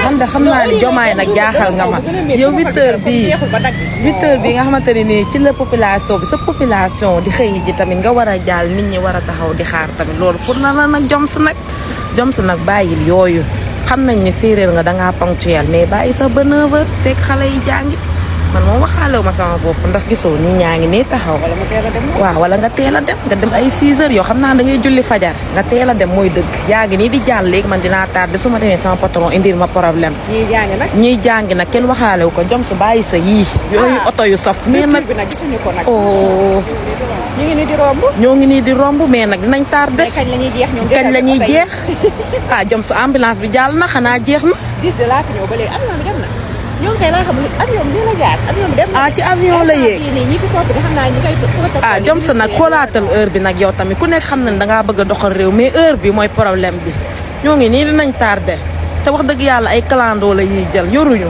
man de xam naa ni jomaay nag jaaxal nga ma yow 8h bii 8h bii nga xamante ne nii ci la population bi sa population di xëy ji tamit nga war a jaal nit ñi war a taxaw di xaar tamit loolu pour na la nag Joms nag bàyyil yooyu xam nañ ne séeréer nga dangaa ponctuel mais bàyyi sax ba 9h fekk xale yi jàngi man moom waxaalew ma sama bopp ndax gisoo nii ñaa ngi nii taxaw waaw wala nga teel a dem nga dem ay 6h yoo xam naa da ngay julli fajar nga teel a dem mooy dëgg yaa ngi nii di jàll léegi man dinaa tardé su ma demee sama patron indil ma problème ñiy jàngi nag kenn waxaalew ko Joms bàyyi sa yii yooyu oto yu soft mais nag oh ñoo ngi nii di romb mais nag dinañ tardé kañ la ñuy jeex ah Joms ambulance bi jàll na xanaa jeex na ci avion la yéeg Joms nag xoolaatal heure bi nag yow tamit ku nekk xam na ne dangaa bëgg a doxal réew mais heure bi mooy problème bi ñoo ngi nii dinañ tardé te wax dëgg yàlla ay clando la yiy jël yoruñu